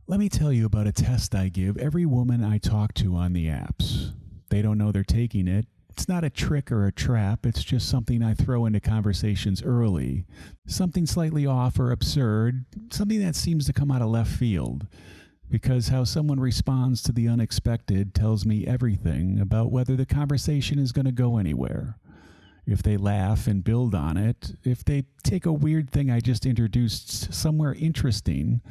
Let me tell you about a test I give every woman I talk to on the apps. They don't know they're taking it. It's not a trick or a trap, it's just something I throw into conversations early. Something slightly off or absurd, something that seems to come out of left field. Because how someone responds to the unexpected tells me everything about whether the conversation is going to go anywhere. If they laugh and build on it, if they take a weird thing I just introduced somewhere interesting,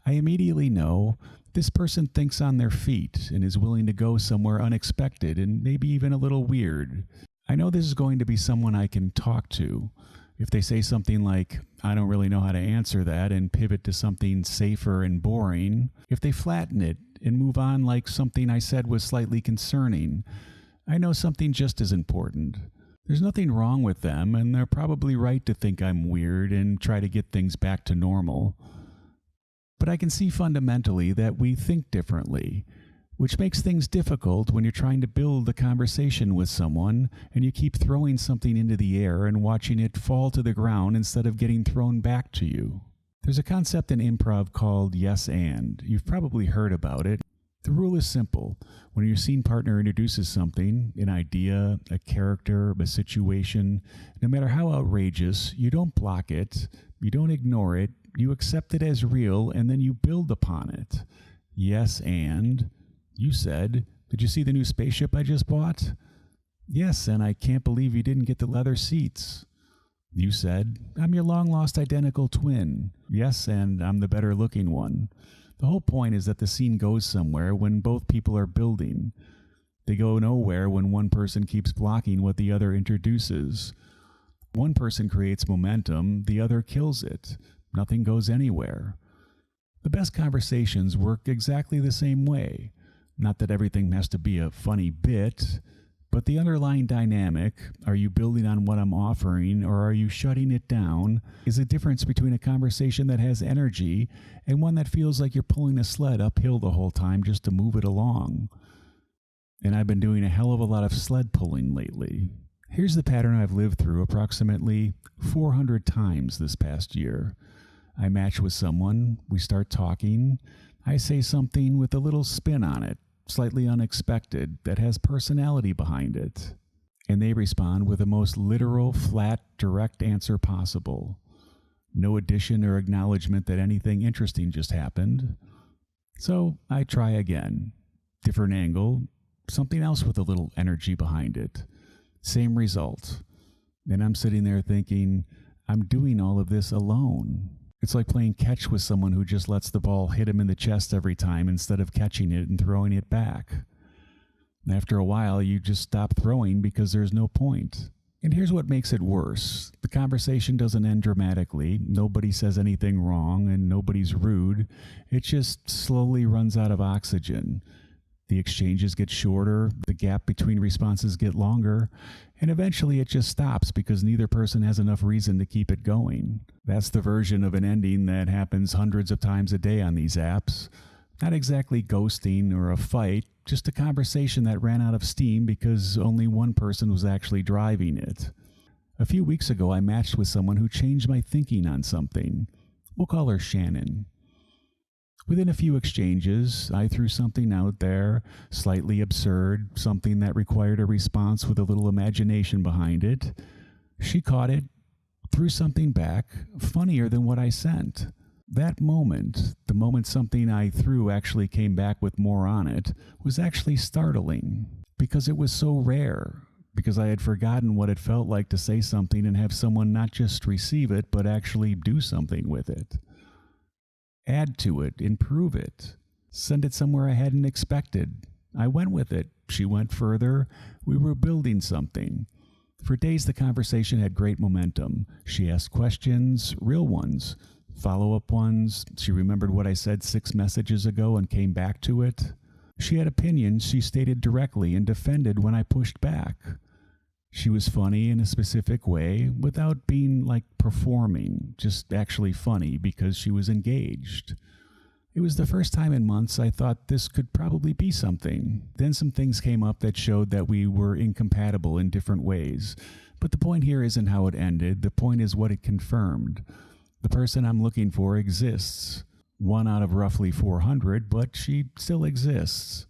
I immediately know this person thinks on their feet and is willing to go somewhere unexpected and maybe even a little weird. I know this is going to be someone I can talk to. If they say something like, I don't really know how to answer that, and pivot to something safer and boring, if they flatten it and move on like something I said was slightly concerning, I know something just as important. There's nothing wrong with them, and they're probably right to think I'm weird and try to get things back to normal. But I can see fundamentally that we think differently, which makes things difficult when you're trying to build a conversation with someone and you keep throwing something into the air and watching it fall to the ground instead of getting thrown back to you. There's a concept in improv called yes and. You've probably heard about it. The rule is simple. When your scene partner introduces something, an idea, a character, a situation, no matter how outrageous, you don't block it, you don't ignore it, you accept it as real, and then you build upon it. Yes, and you said, did you see the new spaceship I just bought? Yes, and I can't believe you didn't get the leather seats. You said, I'm your long-lost identical twin. Yes, and I'm the better-looking one. The whole point is that the scene goes somewhere when both people are building. They go nowhere when one person keeps blocking what the other introduces. One person creates momentum, the other kills it. Nothing goes anywhere. The best conversations work exactly the same way. Not that everything has to be a funny bit, but the underlying dynamic, are you building on what I'm offering or are you shutting it down, is a difference between a conversation that has energy and one that feels like you're pulling a sled uphill the whole time just to move it along. And I've been doing a hell of a lot of sled pulling lately. Here's the pattern I've lived through approximately 400 times this past year. I match with someone, we start talking, I say something with a little spin on it, slightly unexpected, that has personality behind it. And they respond with the most literal, flat, direct answer possible. No addition or acknowledgement that anything interesting just happened. So I try again. Different angle, something else with a little energy behind it. Same result. And I'm sitting there thinking, I'm doing all of this alone. It's like playing catch with someone who just lets the ball hit him in the chest every time instead of catching it and throwing it back. After a while, you just stop throwing because there's no point. And here's what makes it worse. The conversation doesn't end dramatically. Nobody says anything wrong and nobody's rude. It just slowly runs out of oxygen. The exchanges get shorter, the gap between responses get longer, and eventually it just stops because neither person has enough reason to keep it going. That's the version of an ending that happens hundreds of times a day on these apps. Not exactly ghosting or a fight, just a conversation that ran out of steam because only one person was actually driving it. A few weeks ago, I matched with someone who changed my thinking on something. We'll call her Shannon. Within a few exchanges, I threw something out there, slightly absurd, something that required a response with a little imagination behind it. She caught it, threw something back, funnier than what I sent. That moment, the moment something I threw actually came back with more on it, was actually startling, because it was so rare, because I had forgotten what it felt like to say something and have someone not just receive it, but actually do something with it. Add to it, improve it, send it somewhere I hadn't expected. I went with it. She went further. We were building something. For days, the conversation had great momentum. She asked questions, real ones, follow-up ones. She remembered what I said 6 messages ago and came back to it. She had opinions she stated directly and defended when I pushed back. She was funny in a specific way without being like performing, just actually funny because she was engaged. It was the first time in months I thought this could probably be something. Then some things came up that showed that we were incompatible in different ways. But the point here isn't how it ended. The point is what it confirmed. The person I'm looking for exists. One out of roughly 400, but she still exists.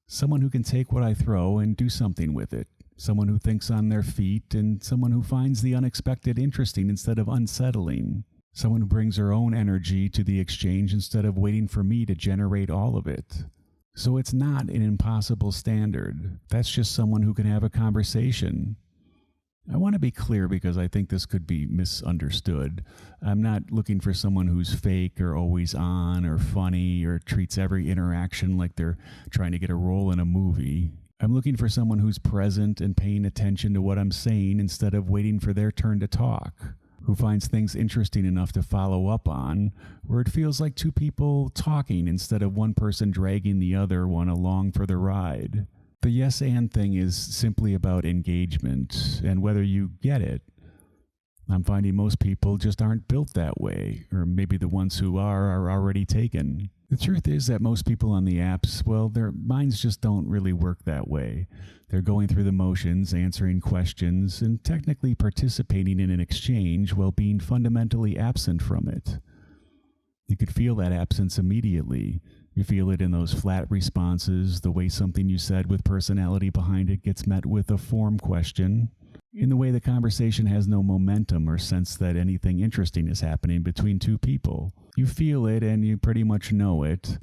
Someone who can take what I throw and do something with it. Someone who thinks on their feet, and someone who finds the unexpected interesting instead of unsettling. Someone who brings her own energy to the exchange instead of waiting for me to generate all of it. So it's not an impossible standard. That's just someone who can have a conversation. I want to be clear because I think this could be misunderstood. I'm not looking for someone who's fake or always on or funny or treats every interaction like they're trying to get a role in a movie. I'm looking for someone who's present and paying attention to what I'm saying instead of waiting for their turn to talk. Who finds things interesting enough to follow up on, where it feels like two people talking instead of one person dragging the other one along for the ride. The yes and thing is simply about engagement and whether you get it. I'm finding most people just aren't built that way, or maybe the ones who are already taken. The truth is that most people on the apps, well, their minds just don't really work that way. They're going through the motions, answering questions, and technically participating in an exchange while being fundamentally absent from it. You could feel that absence immediately. You feel it in those flat responses, the way something you said with personality behind it gets met with a form question, in the way the conversation has no momentum or sense that anything interesting is happening between two people. You feel it and you pretty much know it.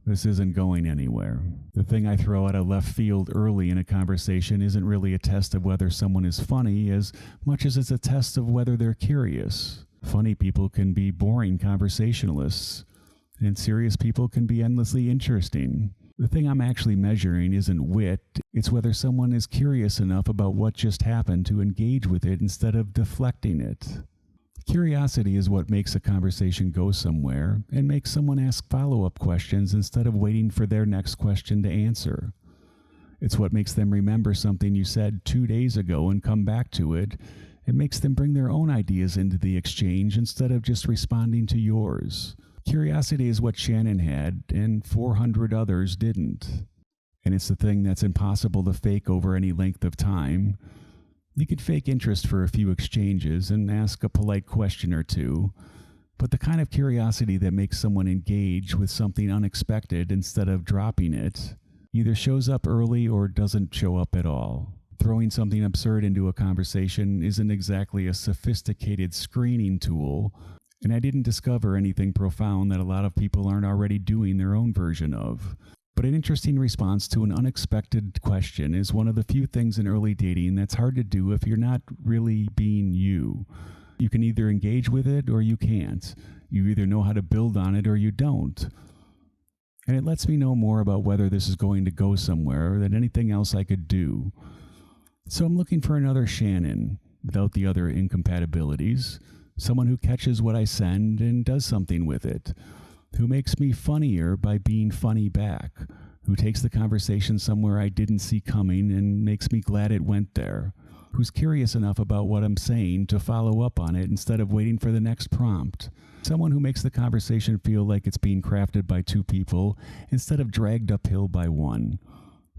This isn't going anywhere. The thing I throw out of left field early in a conversation isn't really a test of whether someone is funny as much as it's a test of whether they're curious. Funny people can be boring conversationalists, and serious people can be endlessly interesting. The thing I'm actually measuring isn't wit, it's whether someone is curious enough about what just happened to engage with it instead of deflecting it. Curiosity is what makes a conversation go somewhere and makes someone ask follow-up questions instead of waiting for their next question to answer. It's what makes them remember something you said 2 days ago and come back to it. It makes them bring their own ideas into the exchange instead of just responding to yours. Curiosity is what Shannon had, and 400 others didn't. And it's the thing that's impossible to fake over any length of time. You could fake interest for a few exchanges and ask a polite question or two, but the kind of curiosity that makes someone engage with something unexpected instead of dropping it either shows up early or doesn't show up at all. Throwing something absurd into a conversation isn't exactly a sophisticated screening tool, and I didn't discover anything profound that a lot of people aren't already doing their own version of. But an interesting response to an unexpected question is one of the few things in early dating that's hard to do if you're not really being you. You can either engage with it or you can't. You either know how to build on it or you don't. And it lets me know more about whether this is going to go somewhere than anything else I could do. So I'm looking for another Shannon, without the other incompatibilities. Someone who catches what I send and does something with it. Who makes me funnier by being funny back. Who takes the conversation somewhere I didn't see coming and makes me glad it went there. Who's curious enough about what I'm saying to follow up on it instead of waiting for the next prompt. Someone who makes the conversation feel like it's being crafted by two people instead of dragged uphill by one.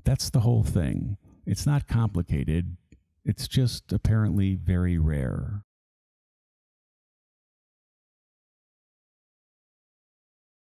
That's the whole thing. It's not complicated. It's just apparently very rare.